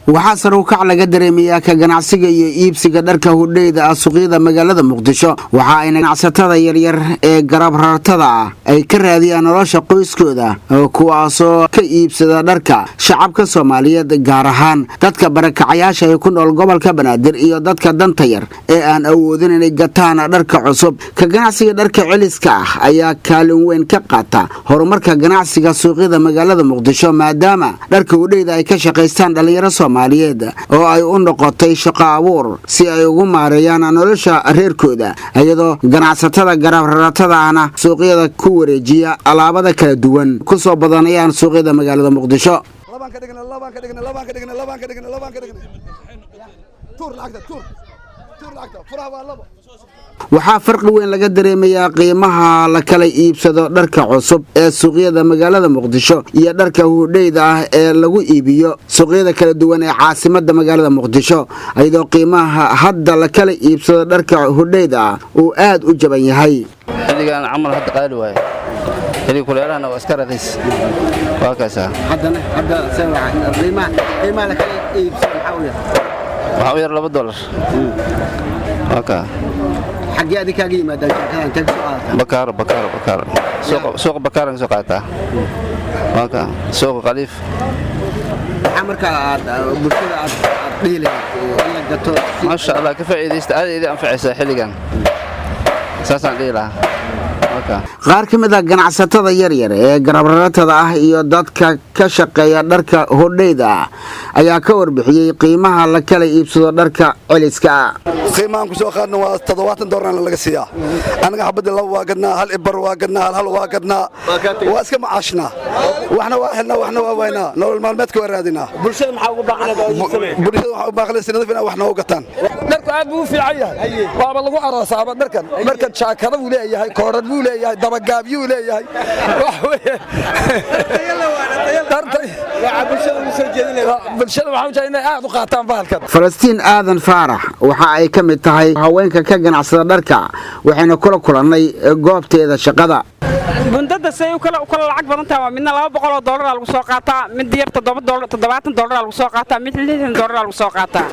waxaa sare u kac laga dareemayaa ka ganacsiga iyo iibsiga dharka hudheeda suuqyada magaalada Muqdisho waxa ay ganacsatada yaryar ee garab rartada ah ay ka raadiyaan nolosha qoyskooda kuwaasoo ka iibsada dharka shacabka Soomaaliyeed gaar ahaan dadka barakacayaasha ee ku nool gobolka Banaadir iyo dadka danta yar ee aan awoodin inay gataan dharka cusub ka ganacsiga dharka celiska ah ayaa kaalin weyn ka qaata horumarka ganacsiga suuqyada magaalada Muqdisho maadaama dharka hudheeda ay ka shaqeystaan dhalinyaro oo ay u noqotay shaqo abuur si ay ugu maareeyaan nolosha reerkooda iyadoo ganacsatada garab raratada ana suuqyada ku wareejiya alaabada kala duwan ku soo badanayaan suuqyada magaalada Muqdisho waxaa farqi weyn laga dareemayaa qiimaha la kala iibsado dharka cusub ee suuqyada magaalada Muqdisho iyo dharka hudheeda ah ee lagu iibiyo suuqyada kala duwan ee caasimada magaalada Muqdisho iyadoo qiimaha hadda la kala iibsado dharka hudheeda uu aad u jaban yahay xilligan amal hadda qaali waay xilli kuleelana waa iska raqiis waa kaasa hadda qiimaha la kala iibsado waxa u yar $2 okay حاجة هذه كاجي ما دام كان تجسوا بكار سوق بكار سوق عتا هكا سوق خليف عمرك بشرة قليلة ما شاء الله كيف إذا أنفع حلقان أساسا قليلة qaar ka mid ah ganacsatada yaryar ee garab raratada ah iyo dadka ka shaqeeya dharka hudheeda ayaa ka warbixiyay qiimaha la kala iibsado dharka celiska qiimahan ku soo qaadna waa $70 laga siiyaa anaga xabada laba waa gadnaa hal ibar waa gadnaa hal waa gadnaa waa iska macaashna waxna waa helna waxna waa waynaa nolol maalmeedka waa raadinaa bulshada maxaa ugu baaqanaysaa nadafina waxna u gataan dharku aad buu u fiican yahay waaba lagu aroosaaba dharkan jaakada uu leeyahay koorad buu leeyahay dabagaabyo uu leeyahay wax weeye bulshada waxaa u jeedinaa inay aad u qaataan bahalkan Falastiin Aadan Faarax waxa ay ka mid tahay haweenka ka ganacsada dharka waxayna kula kulannay goobteeda shaqada bundada say u kala lacag badan tahay midna $200 lagu soo qaataa mid yar $70 lagu soo qaataa mid $60 lagu soo qaataa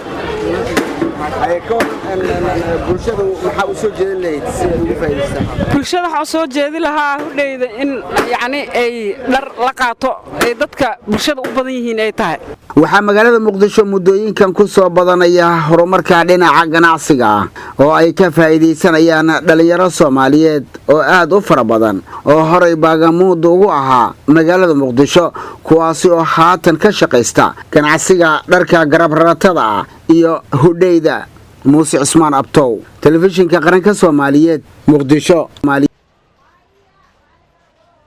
bulshada waxa uu soo jeedin lahayd si ay ugu faa'iideystaan bulshada waxa soo jeedin lahaa hudheeda in yani ay dhar la qaato ay dadka bulshada u badan yihiin ay tahay waxaa magaalada Muqdisho muddooyinkan ku soo badanaya horumarka dhinaca ganacsiga oo ay ka faa'iideysanayaan dhalinyaro Soomaaliyeed oo aad u fara badan oo horay baagamuud ugu ahaa magaalada Muqdisho kuwaasi oo haatan ka shaqeysta ganacsiga dharka garab raratada iyo hudheeda Muuse Cismaan Abtow telefishinka qaranka Soomaaliyeed Muqdisho